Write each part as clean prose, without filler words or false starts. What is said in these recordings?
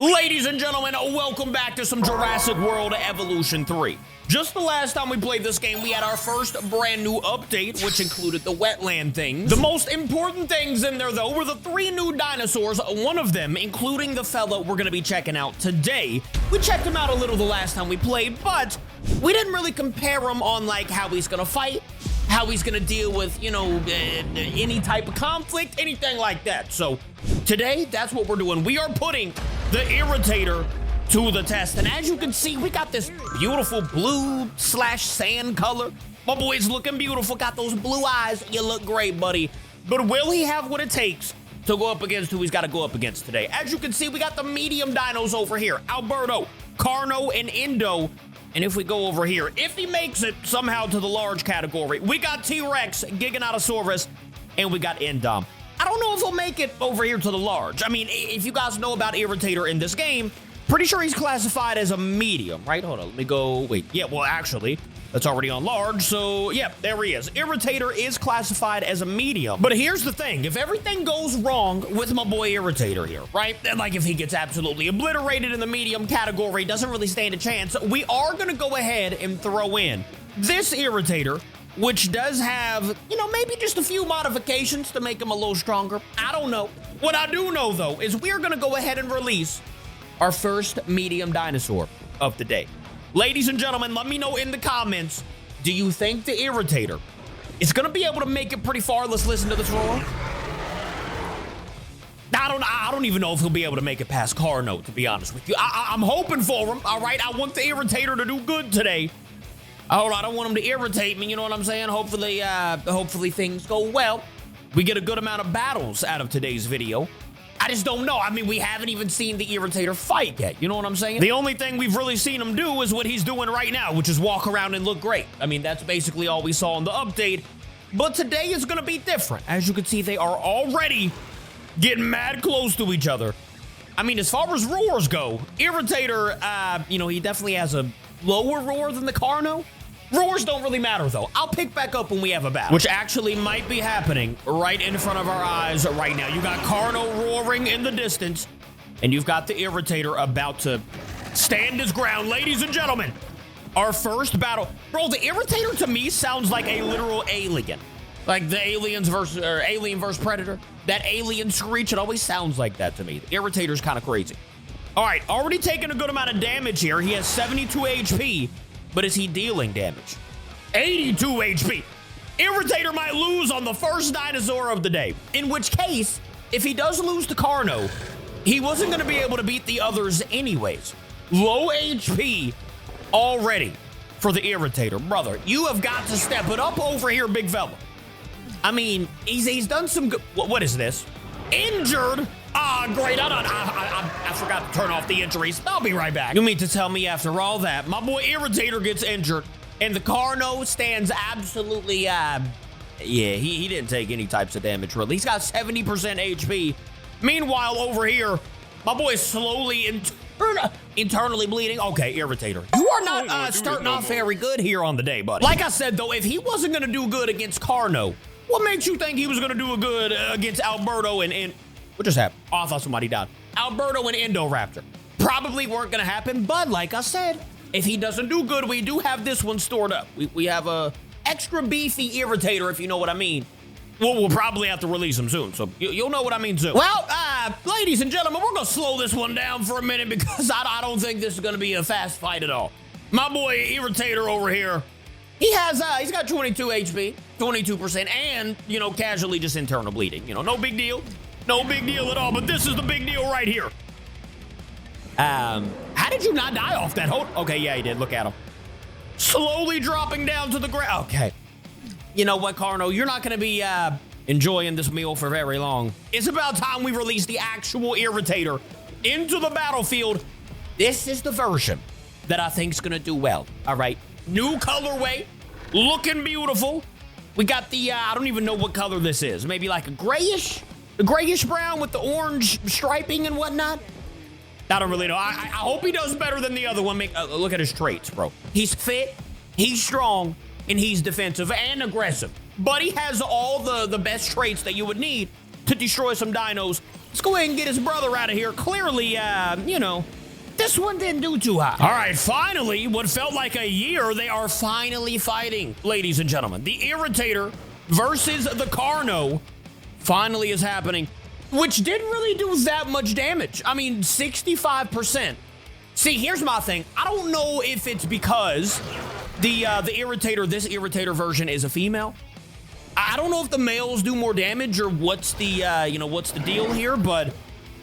Ladies and gentlemen, welcome back to some Jurassic World Evolution 3. Just the last time we played this game, we had our first brand new update, which included the wetland things. The most important things in there, though, were the 3 new dinosaurs, one of them, including the fella we're gonna be checking out today. We checked him out a little the last time we played, but we didn't really compare him on, like, how he's gonna fight, how he's gonna deal with, you know, any type of conflict, anything like that. So today, that's what we're doing. We are putting the Irritator to the test. And as you can see, we got this beautiful blue/sand color. My boy's looking beautiful, got those blue eyes. You look great, buddy. But will he have what it takes to go up against who he's got to go up against today? As you can see, we got the medium dinos over here. Alberto, Carno, and Indo. And if we go over here, if he makes it somehow to the large category, we got T-Rex, Giganotosaurus, and we got Indom. I don't know if he'll make it over here to the large. I mean, if you guys know about Irritator in this game, pretty sure he's classified as a medium, right? Hold on, let me go, wait. Yeah, well, actually, that's already on large, so yeah, there he is. Irritator is classified as a medium. But here's the thing, if everything goes wrong with my boy Irritator here, right? Like if he gets absolutely obliterated in the medium category, doesn't really stand a chance, we are gonna go ahead and throw in this Irritator, which does have, you know, maybe just a few modifications to make him a little stronger. I don't know. What I do know, though, is we're gonna go ahead and release our first medium dinosaur of the day. Ladies and gentlemen, let me know in the comments, do you think the Irritator is gonna be able to make it pretty far? Let's listen to this roar. I don't even know if he'll be able to make it past Carno, to be honest with you. I'm hoping for him, all right? I want the Irritator to do good today. Hold on, I don't want him to irritate me, you know what I'm saying? Hopefully things go well. We get a good amount of battles out of today's video. I just don't know. I mean, we haven't even seen the Irritator fight yet, you know what I'm saying? The only thing we've really seen him do is what he's doing right now, which is walk around and look great. I mean, that's basically all we saw in the update. But today is gonna be different. As you can see, they are already getting mad close to each other. I mean, as far as roars go, Irritator, you know, he definitely has a lower roar than the Carno. Roars don't really matter, though. I'll pick back up when we have a battle, which actually might be happening right in front of our eyes right now. You got Carno roaring in the distance, and you've got the Irritator about to stand his ground. Ladies and gentlemen, our first battle. Bro, the Irritator to me sounds like a literal alien. Like the Alien versus Predator. That alien screech, it always sounds like that to me. The Irritator's kind of crazy. All right, already taking a good amount of damage here. He has 72 HP. But is he dealing damage? 82 HP. Irritator might lose on the first dinosaur of the day. In which case, if he does lose to Carno, he wasn't going to be able to beat the others anyways. Low HP already for the Irritator. Brother, you have got to step it up over here, big fella. I mean, he's done some good... What is this? Injured? Ah, great. I forgot to turn off the injuries. I'll be right back. You mean to tell me after all that, my boy Irritator gets injured, and the Carno stands absolutely, yeah, he didn't take any types of damage, really. He's got 70% HP. Meanwhile, over here, my boy is slowly internally bleeding. Okay, Irritator. You are not starting off very good here on the day, buddy. Like I said, though, if he wasn't going to do good against Carno, what makes you think he was going to do a good against Alberto and what just happened? Oh, I thought somebody died. Alberto and Indoraptor. Probably weren't going to happen, but like I said, if he doesn't do good, we do have this one stored up. We have a extra beefy Irritator, if you know what I mean. We'll probably have to release him soon, so you'll know what I mean soon. Well, ladies and gentlemen, we're going to slow this one down for a minute because I don't think this is going to be a fast fight at all. My boy Irritator over here, he's got 22 HP, 22%, and, you know, casually just internal bleeding. You know, no big deal. No big deal at all, but this is the big deal right here. How did you not die off that hole? Okay, yeah, he did. Look at him. Slowly dropping down to the ground. Okay. You know what, Carno? You're not going to be enjoying this meal for very long. It's about time we release the actual Irritator into the battlefield. This is the version that I think is going to do well, all right? New colorway, looking beautiful. We got the, I don't even know what color this is. Maybe like a grayish brown with the orange striping and whatnot. I don't really know. I hope he does better than the other one. Look at his traits, bro. He's fit, he's strong, and he's defensive and aggressive. But he has all the best traits that you would need to destroy some dinos Let's go ahead and get his brother out of here. Clearly, you know, this one didn't do too hot. All right, finally, what felt like a year, they are finally fighting, ladies and gentlemen. The Irritator versus the Carno finally is happening, which didn't really do that much damage. I mean, 65%. See, here's my thing. I don't know if it's because the Irritator, this Irritator version is a female. I don't know if the males do more damage or what's the, you know, what's the deal here, but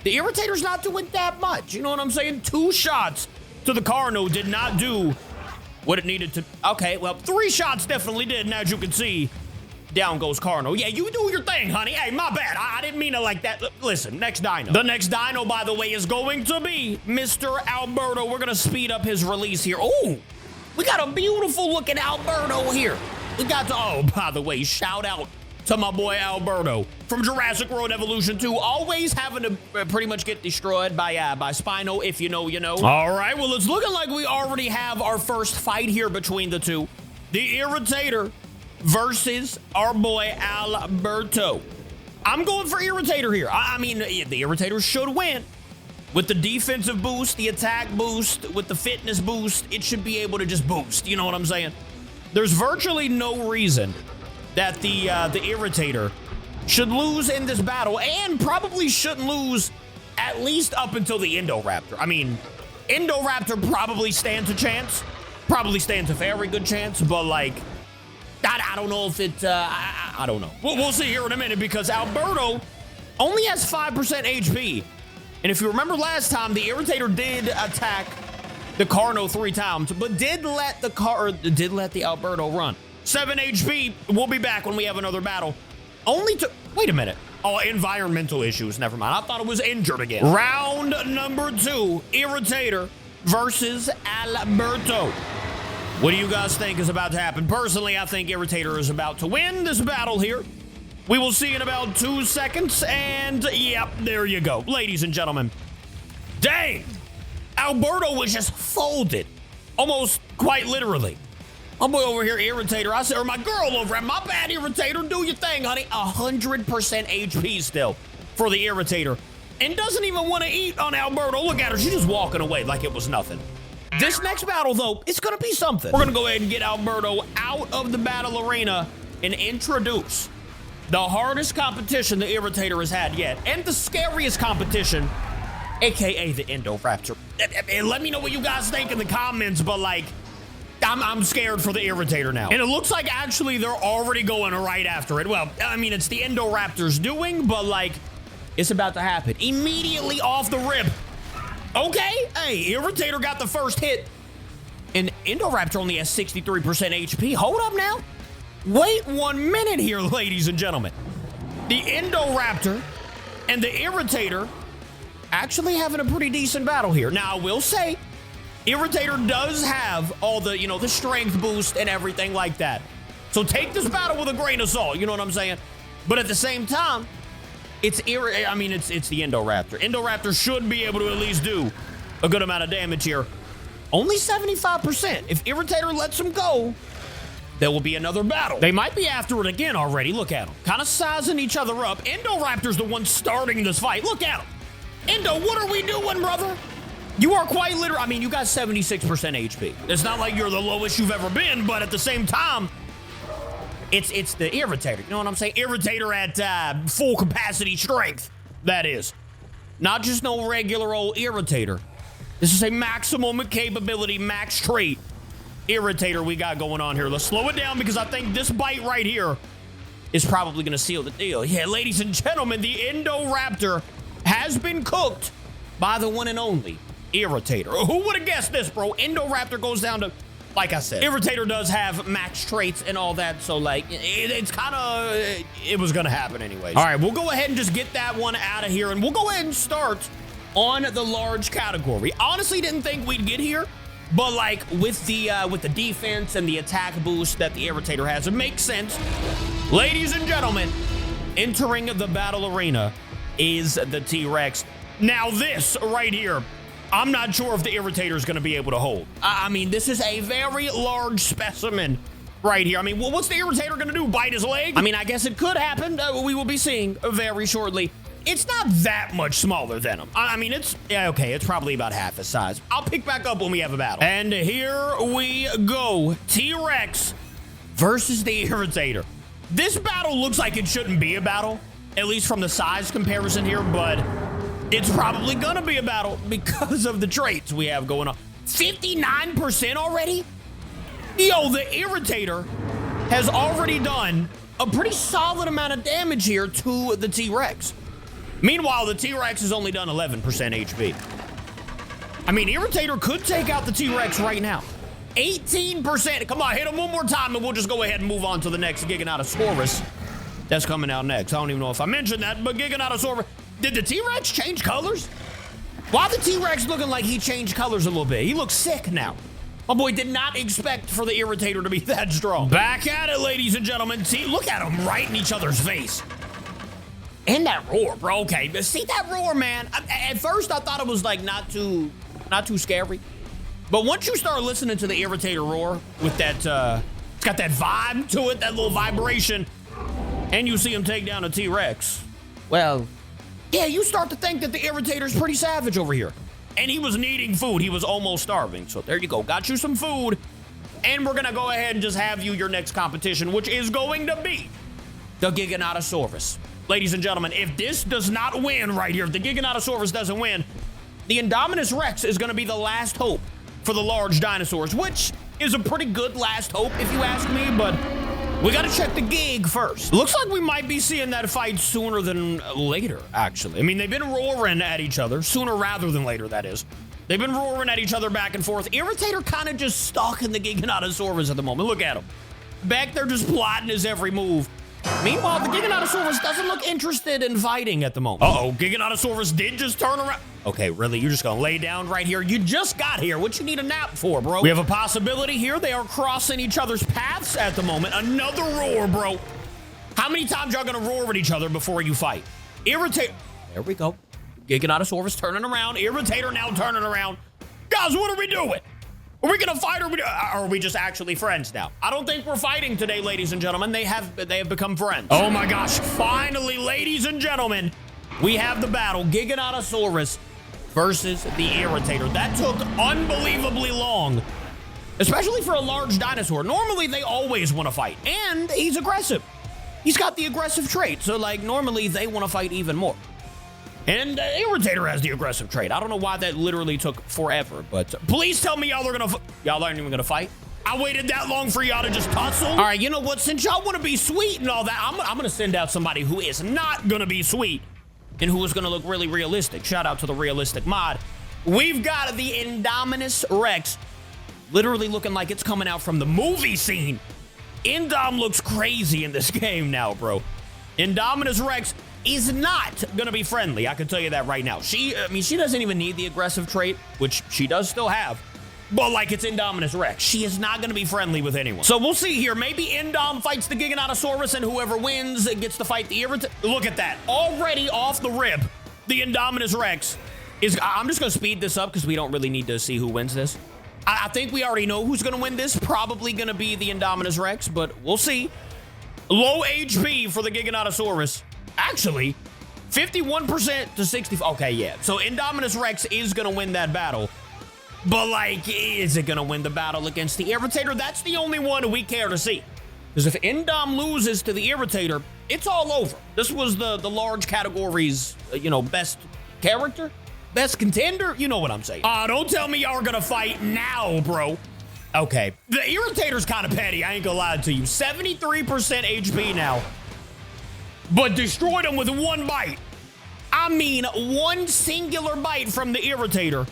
the Irritator's not doing that much. You know what I'm saying? 2 shots to the Carno did not do what it needed to. Okay, well, 3 shots definitely did, and as you can see, down goes Carno. Yeah, you do your thing, honey. Hey, my bad. I didn't mean it like that. Listen, next dino. The next dino, by the way, is going to be Mr. Alberto. We're going to speed up his release here. Oh, we got a beautiful looking Alberto here. We got to, oh, by the way, shout out to my boy Alberto from Jurassic World Evolution 2, always having to pretty much get destroyed by Spino. If you know, you know. All right, well, it's looking like we already have our first fight here between the two. The Irritator versus our boy Alberto. I'm going for Irritator here. I mean, the Irritator should win. With the defensive boost, the attack boost, with the fitness boost, it should be able to just boost. You know what I'm saying? There's virtually no reason that the Irritator should lose in this battle, and probably shouldn't lose at least up until the Indoraptor. I mean, Indoraptor probably stands a chance. Probably stands a very good chance, but like, I don't know if it, I don't know. We'll see here in a minute, because Alberto only has 5% HP. And if you remember last time, the Irritator did attack the Carno 3 times, but did let the Alberto run. 7 HP. We'll be back when we have another battle. Wait a minute. Oh, environmental issues. Never mind. I thought it was injured again. Round number 2, Irritator versus Alberto. What do you guys think is about to happen? Personally, I think Irritator is about to win this battle here. We will see in about 2 seconds, and yep, there you go. Ladies and gentlemen, dang, Alberto was just folded, almost quite literally. My boy over here, Irritator, or my girl over at my bad, Irritator, do your thing, honey. 100% HP still for the Irritator, and doesn't even want to eat on Alberto. Look at her, she's just walking away like it was nothing. This next battle, though, it's going to be something. We're going to go ahead and get Alberto out of the battle arena and introduce the hardest competition the Irritator has had yet, and the scariest competition, aka the Indoraptor. And let me know what you guys think in the comments, but like, I'm scared for the Irritator now. And it looks like actually they're already going right after it. Well, I mean, it's the Indoraptor's doing, but like, it's about to happen. Immediately off the rip. Okay, hey, Irritator got the first hit, and Indoraptor only has 63% HP. Hold up now. Wait 1 minute here, ladies and gentlemen. The Indoraptor and the Irritator actually having a pretty decent battle here. Now, I will say, Irritator does have all the, you know, the strength boost and everything like that. So take this battle with a grain of salt, you know what I'm saying? But at the same time, it's the Indoraptor. Indoraptor should be able to at least do a good amount of damage here. Only 75%. If Irritator lets him go, there will be another battle. They might be after it again already. Look at them. Kind of sizing each other up. Indoraptor's the one starting this fight. Look at him. Indo, what are we doing, brother? You are quite literally, I mean, you got 76% HP. It's not like you're the lowest you've ever been, but at the same time, it's the Irritator. You know what I'm saying? Irritator at full capacity strength, that is. Not just no regular old Irritator. This is a maximum capability, max trait Irritator we got going on here. Let's slow it down, because I think this bite right here is probably going to seal the deal. Yeah, ladies and gentlemen, the Indoraptor has been cooked by the one and only Irritator. Who would have guessed this, bro? Indoraptor goes down to, like I said, Irritator does have max traits and all that, so like, it's kind of, it was going to happen anyways. All right, we'll go ahead and just get that one out of here, and we'll go ahead and start on the large category. Honestly, didn't think we'd get here, but like with the defense and the attack boost that the Irritator has, it makes sense. Ladies and gentlemen, entering the battle arena is the T-Rex. Now this right here, I'm not sure if the Irritator is going to be able to hold. I mean, this is a very large specimen right here. I mean, what's the Irritator going to do? Bite his leg? I mean, I guess it could happen. We will be seeing very shortly. It's not that much smaller than him. I mean, yeah, okay, it's probably about half his size. I'll pick back up when we have a battle. And here we go. T-Rex versus the Irritator. This battle looks like it shouldn't be a battle, at least from the size comparison here, but it's probably gonna be a battle because of the traits we have going on. 59% already? Yo, the Irritator has already done a pretty solid amount of damage here to the T-Rex. Meanwhile, the T-Rex has only done 11% HP. I mean, Irritator could take out the T-Rex right now. 18%. Come on, hit him one more time, and we'll just go ahead and move on to the next Giganotosaurus that's coming out next. I don't even know if I mentioned that, but Giganotosaurus. Did the T-Rex change colors? Why the T-Rex looking like he changed colors a little bit? He looks sick now. My boy did not expect for the Irritator to be that strong. Back at it, ladies and gentlemen. See, look at them right in each other's face. And that roar, bro. Okay, but see that roar, man. At first, I thought it was like not too scary. But once you start listening to the Irritator roar with that, it's got that vibe to it, that little vibration, and you see him take down a T-Rex. Well, yeah, you start to think that the Irritator's pretty savage over here. And he was needing food. He was almost starving. So there you go. Got you some food. And we're going to go ahead and just have you your next competition, which is going to be the Giganotosaurus. Ladies and gentlemen, if this does not win right here, if the Giganotosaurus doesn't win, the Indominus Rex is going to be the last hope for the large dinosaurs, which is a pretty good last hope, if you ask me, but we got to check the gig first. Looks like we might be seeing that fight sooner than later, actually. I mean, they've been roaring at each other, sooner rather than later, that is. They've been roaring at each other back and forth. Irritator kind of just stalking the Giganotosaurus at the moment. Look at him. Back there just plotting his every move. Meanwhile, the Giganotosaurus doesn't look interested in fighting at the moment. Uh-oh, Giganotosaurus did just turn around. Okay, really? You're just gonna lay down right here? You just got here. What you need a nap for, bro? We have a possibility here. They are crossing each other's paths at the moment. Another roar, bro. How many times y'all gonna roar at each other before you fight? Irritator. There we go. Giganotosaurus turning around. Irritator now turning around. Guys, what are we doing? Are we gonna fight, or are we just actually friends now? I don't think we're fighting today, ladies and gentlemen. They have become friends. Oh my gosh, finally, ladies and gentlemen, we have the battle. Giganotosaurus versus the Irritator. That took unbelievably long, especially for a large dinosaur. Normally, they always want to fight, and he's aggressive. He's got the aggressive trait, so like normally they want to fight even more. And Irritator has the aggressive trait. I don't know why that literally took forever, but please tell me y'all aren't even gonna fight. I waited that long for y'all to just tussle. All right, you know what? Since y'all want to be sweet and all that, I'm gonna send out somebody who is not gonna be sweet and who is gonna look really realistic. Shout out to the realistic mod. We've got the Indominus Rex, literally looking like it's coming out from the movie scene. Indom looks crazy in this game now, bro. Indominus Rex is not gonna be friendly. I can tell you that right now. She doesn't even need the aggressive trait, which she does still have, but like it's Indominus Rex. She is not gonna be friendly with anyone. So we'll see here. Maybe Indom fights the Giganotosaurus and whoever wins gets to fight the Irritator. Look at that. Already off the rip, the Indominus Rex is, I'm just gonna speed this up because we don't really need to see who wins this. I think we already know who's gonna win this. Probably gonna be the Indominus Rex, but we'll see. Low HP for the Giganotosaurus. Actually, 51% to 60. Okay, yeah. So Indominus Rex is going to win that battle. But, like, is it going to win the battle against the Irritator? That's the only one we care to see. Because if Indom loses to the Irritator, it's all over. This was the large categories, best character, best contender. You know what I'm saying. Don't tell me y'all are going to fight now, bro. Okay. The Irritator's kind of petty. I ain't going to lie to you. 73% HP now. But destroyed him with one bite. I mean, one singular bite from the Irritator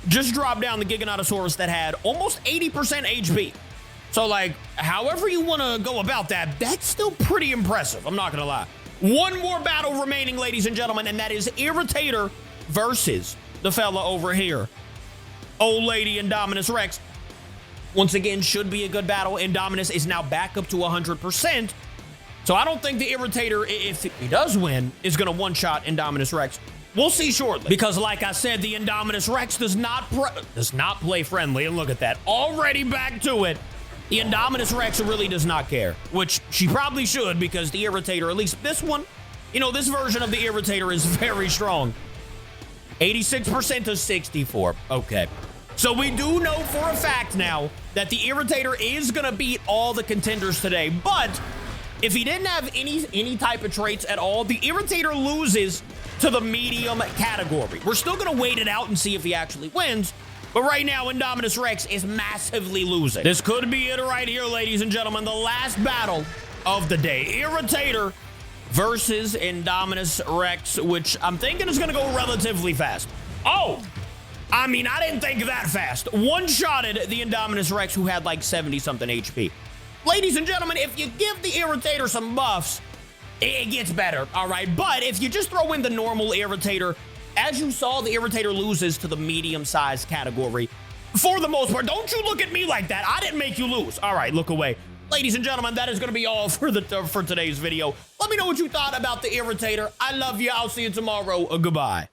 just dropped down the Giganotosaurus that had almost 80% HP. So, like, however you want to go about that, that's still pretty impressive. I'm not going to lie. One more battle remaining, ladies and gentlemen, and that is Irritator versus the fella over here. Old lady Indominus Rex. Once again, should be a good battle. Indominus is now back up to 100%. So I don't think the Irritator, if he does win, is going to one-shot Indominus Rex. We'll see shortly. Because like I said, the Indominus Rex does not play friendly. And look at that. Already back to it. The Indominus Rex really does not care. Which she probably should, because the Irritator, at least this one, You know, this version of the Irritator is very strong. 86% to 64. Okay. So we do know for a fact now that the Irritator is going to beat all the contenders today. But if he didn't have any type of traits at all, the Irritator loses to the medium category. We're still going to wait it out and see if he actually wins. But right now, Indominus Rex is massively losing. This could be it right here, ladies and gentlemen. The last battle of the day. Irritator versus Indominus Rex, which I'm thinking is going to go relatively fast. Oh! I mean, I didn't think that fast. One-shotted the Indominus Rex, who had like 70-something HP. Ladies and gentlemen, if you give the Irritator some buffs, it gets better, all right? But if you just throw in the normal Irritator, as you saw, the Irritator loses to the medium-sized category. For the most part, don't you look at me like that. I didn't make you lose. All right, look away. Ladies and gentlemen, that is going to be all for today's video. Let me know what you thought about the Irritator. I love you. I'll see you tomorrow. Goodbye.